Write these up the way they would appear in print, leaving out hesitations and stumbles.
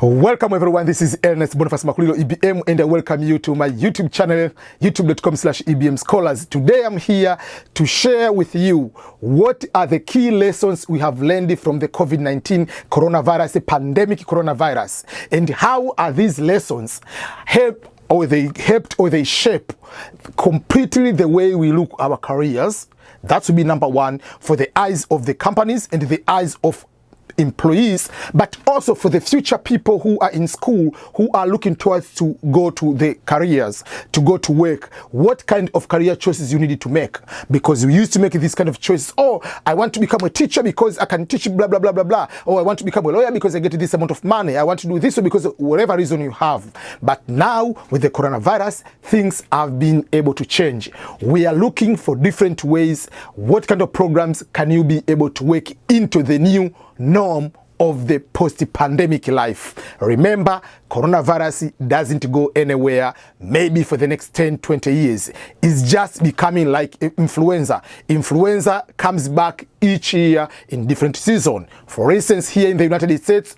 Welcome everyone, this is Ernest Boniface Makulilo, EBM, and I welcome you to my YouTube channel, youtube.com/EBM Scholars. Today I'm here to share with you what are the key lessons we have learned from the COVID-19 coronavirus, the pandemic coronavirus, and how are these lessons helped or they shape completely the way we look our careers. That would be number one, for the eyes of the companies and the eyes of employees, but also for the future people who are in school, who are looking towards to go to the careers, to go to work. What kind of career choices you need to make? Because we used to make these kind of choices. Oh, I want to become a teacher because I can teach blah blah blah blah blah. Or I want to become a lawyer because I get this amount of money. I want to do this because of whatever reason you have. But now with the coronavirus, things have been able to change. We are looking for different ways. What kind of programs can you be able to work into the new norm of the post-pandemic life? Remember, coronavirus doesn't go anywhere. Maybe for the next 10-20 years. It's just becoming like influenza. Influenza comes back each year in different season. For instance, here in the United States,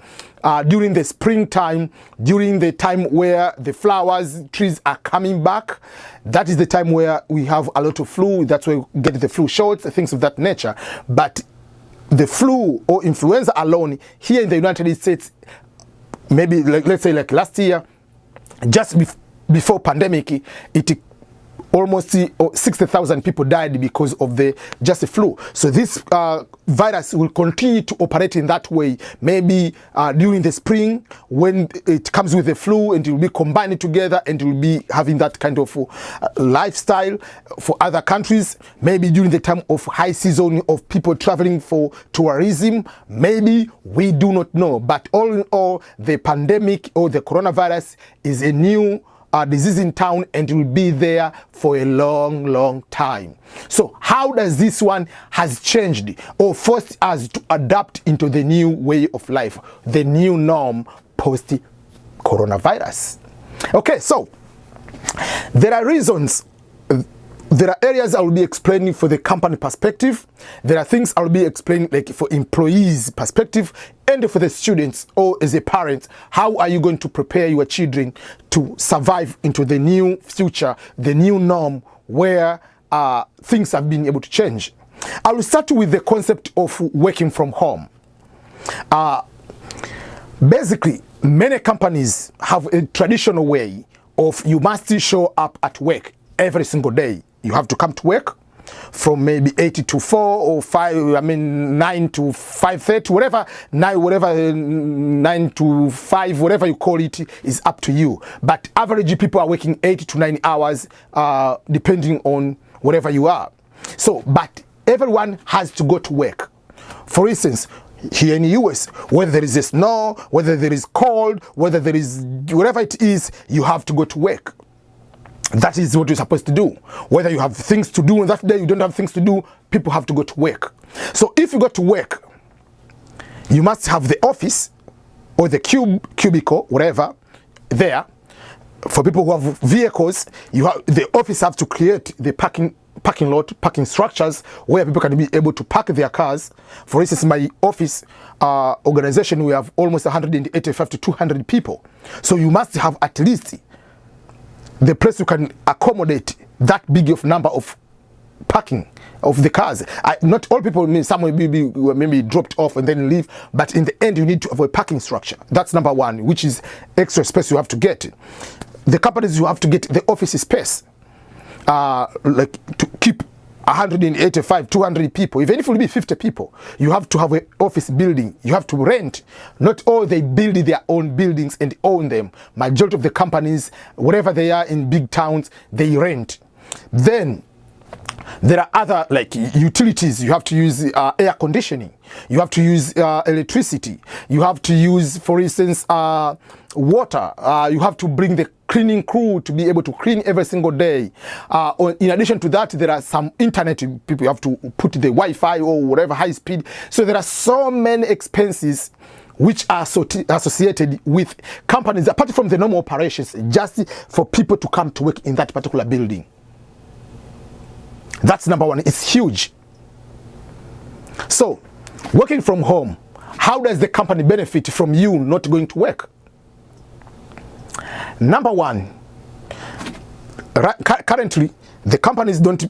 during the springtime, during the time where the flowers, trees are coming back, that is the time where we have a lot of flu. That's where we get the flu shots, things of that nature. But the flu or influenza alone here in the United States, maybe let's say like last year, just before pandemic, it almost 60,000 people died because of just the flu. So this virus will continue to operate in that way. Maybe during the spring, when it comes with the flu, and it will be combined together, and it will be having that kind of lifestyle. For other countries, maybe during the time of high season of people traveling for tourism, maybe, we do not know. But all in all, the pandemic or the coronavirus is a new disease in town, and will be there for a long time. So how does this one has changed or forced us to adapt into the new way of life, the new norm post coronavirus? Okay, so there are reasons. There are areas I will be explaining for the company perspective. There are things I will be explaining like for employees perspective, and for the students or as a parent, how are you going to prepare your children to survive into the new future, the new norm where things have been able to change. I will start with the concept of working from home. Basically, many companies have a traditional way of you must show up at work every single day. You have to come to work from maybe 8 to 4 or 9 to 5:30, whatever, 9 to 5, whatever you call it, is up to you. But average people are working 8 to 9 hours, depending on whatever you are. So, but everyone has to go to work. For instance, here in the US, whether there is a snow, whether there is cold, whether there is whatever it is, you have to go to work. That is what you're supposed to do. Whether you have things to do on that day, you don't have things to do, people have to go to work. So if you go to work, you must have the office or the cubicle, whatever, there. For people who have vehicles, the office have to create the parking lot, parking structures where people can be able to park their cars. For instance, my office organization, we have almost 185 to 200 people. So you must have at least the place you can accommodate that big of number of parking of the cars. Not all people, some will be maybe dropped off and then leave, but in the end you need to have a parking structure. That's number one, which is extra space you have to get. The companies, you have to get the office space, like to keep 185, 200 people, even if it will be 50 people, you have to have an office building. You have to rent. Not all they build their own buildings and own them. Majority of the companies, wherever they are in big towns, they rent. Then there are other like utilities. You have to use air conditioning. You have to use electricity. You have to use, for instance, water. You have to bring the cleaning crew to be able to clean every single day. In addition to that, there are some internet people. You have to put the Wi-Fi or whatever high speed. So there are so many expenses which are associated with companies, apart from the normal operations, just for people to come to work in that particular building. That's number one. It's huge. So, working from home, how does the company benefit from you not going to work? Number one, currently the companies don't,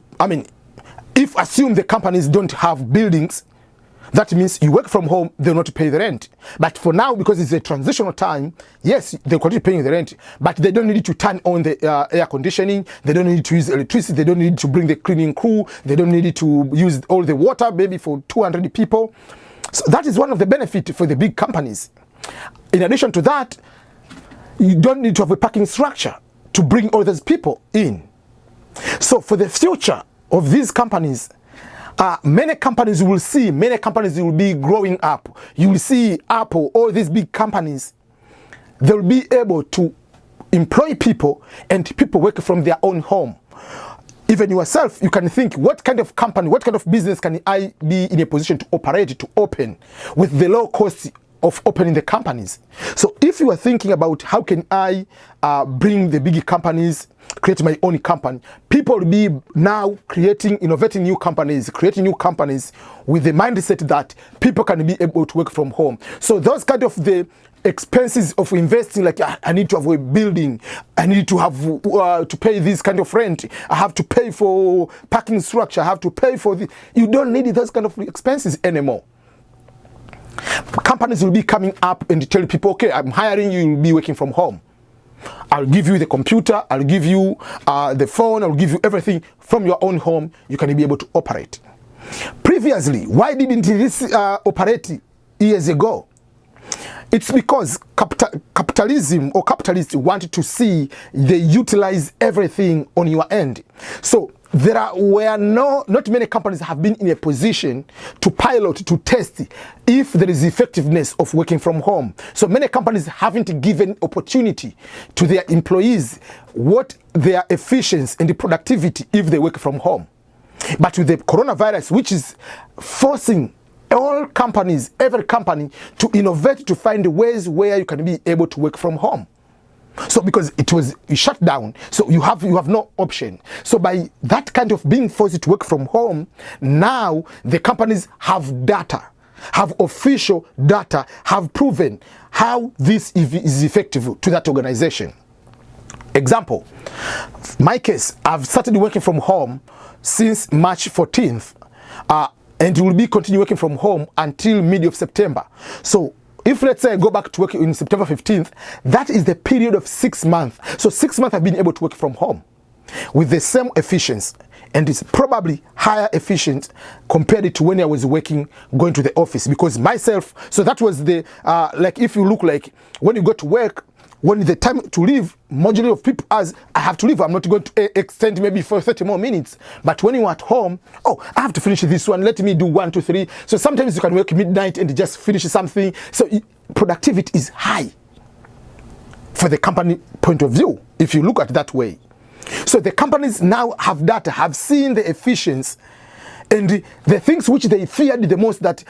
if assume the companies don't have buildings, that means you work from home, they'll not pay the rent. But for now, because it's a transitional time, yes, they'll continue paying the rent, but they don't need to turn on the air conditioning, they don't need to use electricity, they don't need to bring the cleaning crew, they don't need to use all the water, maybe for 200 people. So that is one of the benefits for the big companies. In addition to that, you don't need to have a parking structure to bring all those people in. So for the future of these companies, many companies will be growing up. You will see Apple, all these big companies, they'll be able to employ people and people work from their own home. Even yourself, you can think, what kind of company, what kind of business can I be in a position to operate, to open with the low cost of opening the companies? So if you are thinking about how can I bring the big companies, create my own company, people will be now innovating new companies, creating new companies with the mindset that people can be able to work from home. So those kind of the expenses of investing, like I need to have a building, I need to have to pay this kind of rent, I have to pay for parking structure, I have to pay for the, you don't need those kind of expenses anymore. Companies will be coming up and tell people, okay, I'm hiring you, you'll be working from home. I'll give you the computer, I'll give you the phone, I'll give you everything from your own home. You can be able to operate. Previously, why didn't this operate years ago? It's because capitalism or capitalists want to see they utilize everything on your end. So not many companies have been in a position to pilot, to test if there is effectiveness of working from home. So many companies haven't given opportunity to their employees what their efficiency and the productivity if they work from home. But with the coronavirus, which is forcing all companies, every company to innovate, to find ways where you can be able to work from home. So because it was shut down, so you have no option. So by that kind of being forced to work from home, now the companies have data, have official data, have proven how this is effective to that organization. Example, my case, I've started working from home since March 14th, and will be continue working from home until mid of September. So if let's say I go back to work in September 15th, that is the period of 6 months. So 6 months I've been able to work from home with the same efficiency, and it's probably higher efficient compared to when I was working, going to the office, because myself, so that was the, like if you look like when you go to work, when the time to leave, majority of people as I have to leave, I'm not going to extend maybe for 30 more minutes. But when you're at home, oh, I have to finish this one, let me do 1, 2, 3. So sometimes you can work midnight and just finish something. So productivity is high for the company point of view, if you look at it that way. So the companies now have data, have seen the efficiency, and the things which they feared the most, that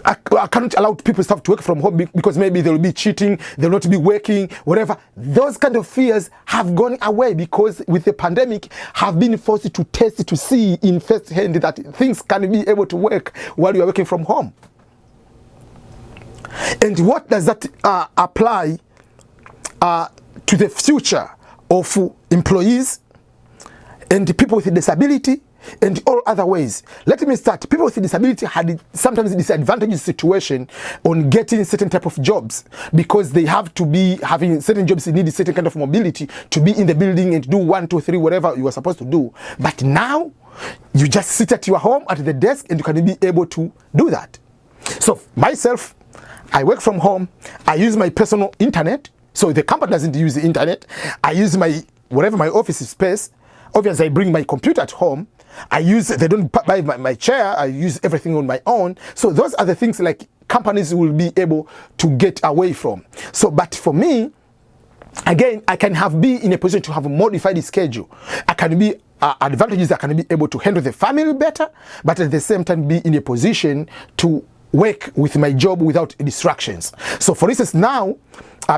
I cannot allow people to work from home because maybe they will be cheating, they will not be working, whatever. Those kind of fears have gone away because with the pandemic have been forced to test, to see in first hand that things can be able to work while you are working from home. And what does that apply to the future of employees and people with disability and all other ways? Let me start. People with disability had sometimes disadvantaged situation on getting certain type of jobs because they have to be having certain jobs, they need a certain kind of mobility to be in the building and do 1, 2, 3, whatever you are supposed to do. But now you just sit at your home at the desk and you can be able to do that. So myself, I work from home. I use my personal internet. So the company doesn't use the internet. I use my my office space. Obviously, I bring my computer at home. They don't buy my chair. I use everything on my own. So those are the things like companies will be able to get away from. So, but for me, again, I can be in a position to have a modified schedule. I can be advantages. I can be able to handle the family better, but at the same time be in a position to work with my job without distractions. So for instance, now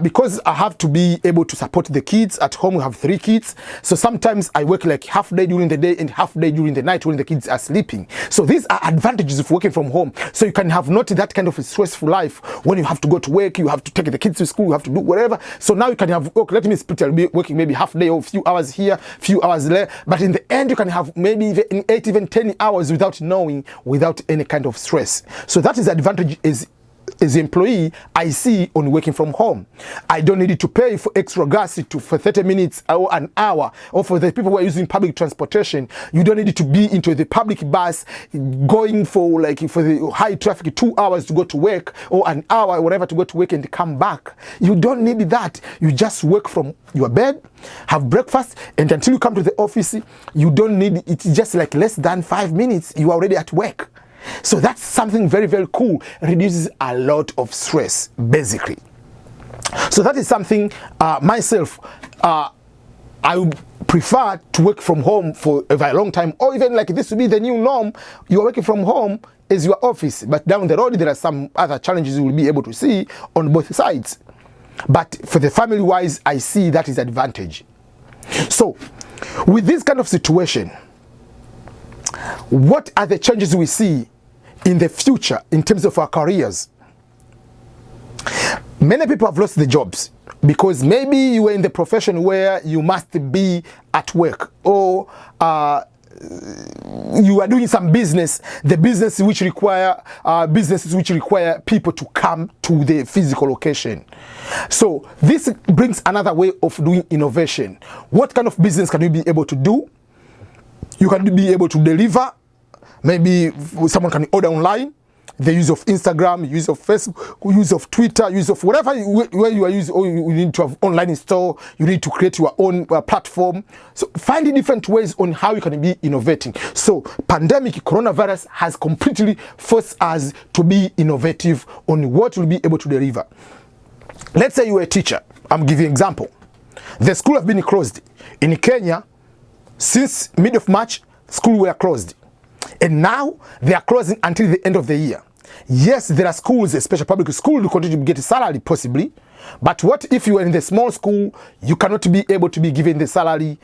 because I have to be able to support the kids at home. We have 3 kids, so sometimes I work like half day during the day and half day during the night when the kids are sleeping. So these are advantages of working from home. So you can have not that kind of a stressful life when you have to go to work, you have to take the kids to school, you have to do whatever. So now you can have, okay, let me split, I'll be working maybe half day or a few hours here, few hours there, but in the end you can have maybe even 8, even 10 hours without knowing, without any kind of stress. So that is the advantage as an employee I see on working from home. I don't need to pay for extra gas for 30 minutes or an hour, or for the people who are using public transportation. You don't need to be into the public bus going for the high traffic 2 hours to go to work, or an hour or whatever to go to work and come back. You don't need that. You just work from your bed, have breakfast, and until you come to the office, you don't need, it's just like less than 5 minutes, you are already at work. So that's something very, very cool. Reduces a lot of stress, basically. So that is something myself, I would prefer to work from home for a very long time, or even like this will be the new norm. You are working from home as your office, but down the road there are some other challenges you will be able to see on both sides. But for the family wise, I see that is advantage. So with this kind of situation, what are the changes we see in the future in terms of our careers? Many people have lost their jobs because maybe you were in the profession where you must be at work, or you are doing some business, the businesses which require people to come to the physical location. So this brings another way of doing innovation. What kind of business can you be able to do? You can be able to deliver. Maybe someone can order online. The use of Instagram, use of Facebook, use of Twitter, use of whatever where you are using, or you need to have online store, you need to create your own platform. So finding different ways on how you can be innovating. So pandemic, coronavirus has completely forced us to be innovative on what we'll be able to deliver. Let's say you're a teacher. I'm giving an example. The school have been closed. In Kenya, since mid of March, school were closed. And now they are closing until the end of the year. Yes, there are schools, especially public school, you continue to get a salary possibly. But what if you are in the small school, you cannot be able to be given the salary,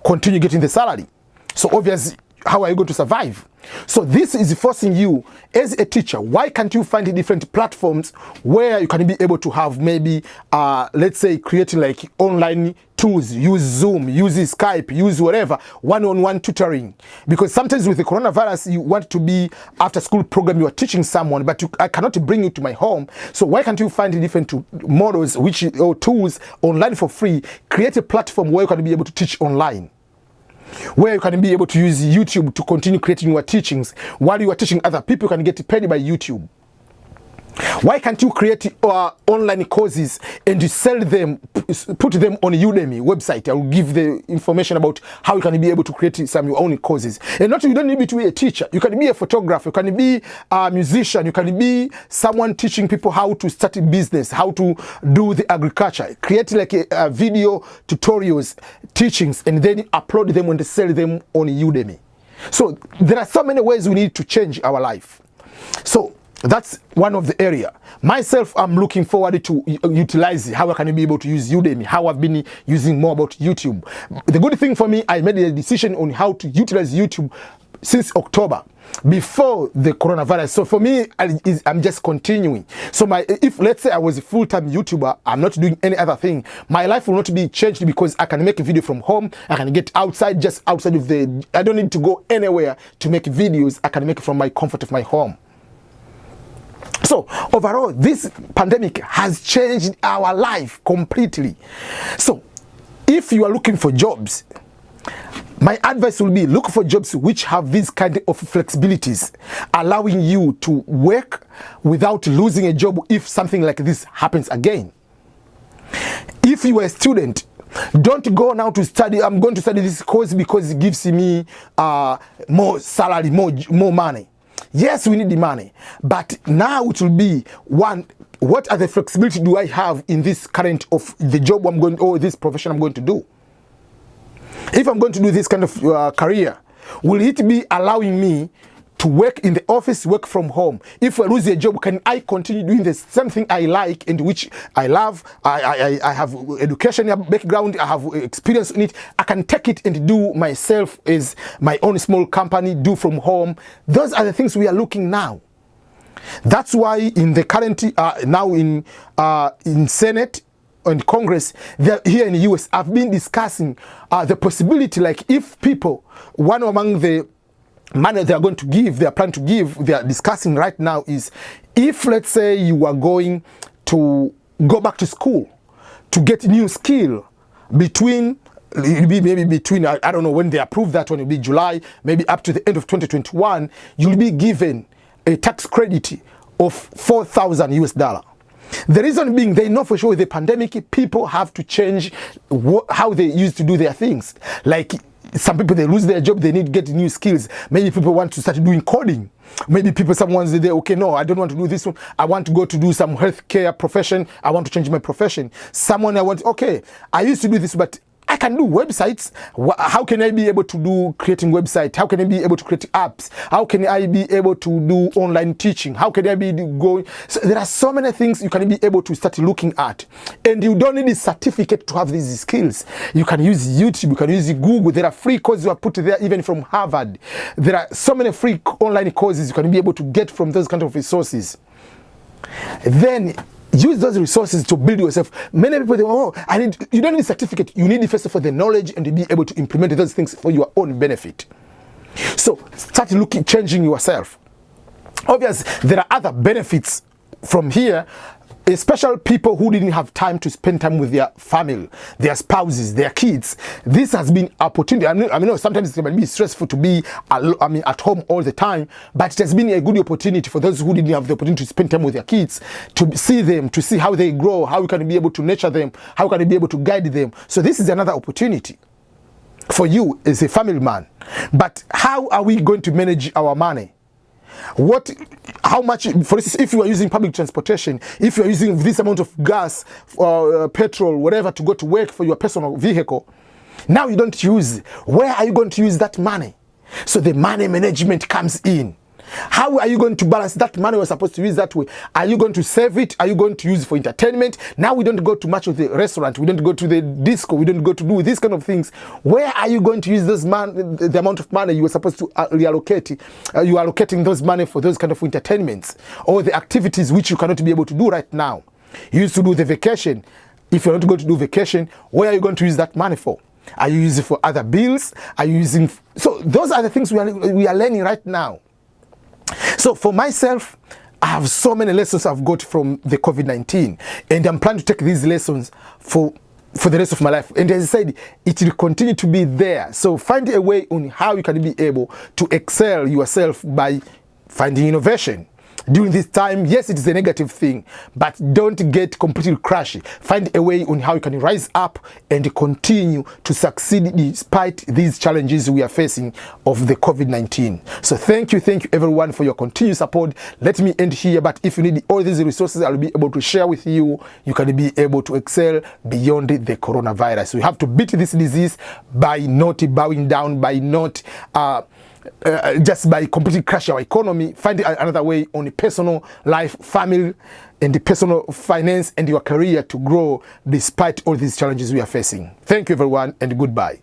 continue getting the salary. So obviously, how are you going to survive? So this is forcing you as a teacher. Why can't you find different platforms where you can be able to have maybe, let's say, creating like online tools, use Zoom, use Skype, use whatever, one-on-one tutoring. Because sometimes with the coronavirus, you want to be after school program, you are teaching someone, but I cannot bring you to my home. So why can't you find different models or tools online for free? Create a platform where you can be able to teach online, where you can be able to use YouTube to continue creating your teachings. While you are teaching other people, you can get paid by YouTube. Why can't you create online courses and you sell them, put them on Udemy website? I will give the information about how you can be able to create some your own courses. And you don't need to be a teacher. You can be a photographer, you can be a musician, you can be someone teaching people how to start a business, how to do the agriculture. Create like a video tutorials, teachings, and then upload them and sell them on Udemy. So there are so many ways we need to change our life. So that's one of the area. Myself, I'm looking forward to utilize how I can be able to use Udemy, how I've been using more about YouTube. The good thing for me, I made a decision on how to utilize YouTube since October, before the coronavirus. So for me, I'm just continuing. So if let's say I was a full-time YouTuber, I'm not doing any other thing, my life will not be changed because I can make a video from home. I can get outside, just outside of I don't need to go anywhere to make videos. I can make it from my comfort of my home. So overall, this pandemic has changed our life completely. So if you are looking for jobs, my advice will be look for jobs which have these kind of flexibilities, allowing you to work without losing a job if something like this happens again. If you are a student, don't go now to study, I'm going to study this course because it gives me more salary, more money. Yes, we need the money, but now it will be one, what are the flexibility do I have in this current of the job I'm going, or this profession I'm going to do? If I'm going to do this kind of career, will it be allowing me to work in the office, work from home. If I lose a job, can I continue doing the same thing I like and which I love? I have education background, I have experience in it. I can take it and do myself as my own small company, do from home. Those are the things we are looking now. That's why in the current, now in Senate and Congress, here in the US, I've been discussing the possibility, like if people, one among the money they are going to give, they are planning to give, they are discussing right now is, if let's say you are going to go back to school to get new skill between, maybe between, I don't know when they approve that one, it will be July, maybe up to the end of 2021, you'll be given a tax credit of $4,000. The reason being, they know for sure with the pandemic, people have to change how they used to do their things. Like some people, they lose their job, they need to get new skills. Maybe people want to start doing coding. Maybe people, someone's there, okay, no, I don't want to do this one. I want to go to do some healthcare profession. I want to change my profession. Someone okay, I used to do this, but I can do websites. How can I be able to do creating website? How can I be able to create apps? How can I be able to do online teaching? How can I be going? So there are so many things you can be able to start looking at. And you don't need a certificate to have these skills. You can use YouTube, you can use Google. There are free courses you are put there, even from Harvard. There are so many free online courses you can be able to get from those kind of resources. Then use those resources to build yourself. Many people think, you don't need a certificate. You need first of all the knowledge and to be able to implement those things for your own benefit. So start changing yourself. Obviously, there are other benefits from here, especially people who didn't have time to spend time with their family, their spouses, their kids. This has been opportunity. I mean, sometimes it might be stressful to be, at home all the time, but it has been a good opportunity for those who didn't have the opportunity to spend time with their kids, to see them, to see how they grow, how we can be able to nurture them, how we can be able to guide them. So this is another opportunity for you as a family man. But how are we going to manage our money? How much, for instance, if you are using public transportation, if you are using this amount of gas, petrol, whatever, to go to work for your personal vehicle, now you don't use, where are you going to use that money? So the money management comes in. How are you going to balance that money we're supposed to use that way? Are you going to save it? Are you going to use it for entertainment? Now we don't go to much of the restaurant. We don't go to the disco. We don't go to do these kind of things. Where are you going to use those the amount of money you were supposed to reallocate? You are allocating those money for those kind of entertainments or the activities which you cannot be able to do right now. You used to do the vacation. If you're not going to do vacation, where are you going to use that money for? Are you using it for other bills? Are you using... So those are the things we are learning right now. So for myself, I have so many lessons I've got from the COVID-19, and I'm planning to take these lessons for the rest of my life. And as I said, it will continue to be there. So find a way on how you can be able to excel yourself by finding innovation. During this time, yes, it is a negative thing, but don't get completely crushed. Find a way on how you can rise up and continue to succeed despite these challenges we are facing of the COVID-19. So thank you everyone for your continued support. Let me end here, but if you need all these resources I'll be able to share with you, you can be able to excel beyond the coronavirus. So you have to beat this disease by not bowing down, by not just by completely crash our economy. Find another way on the personal life, family, and the personal finance and your career to grow despite all these challenges we are facing. Thank you everyone, and goodbye.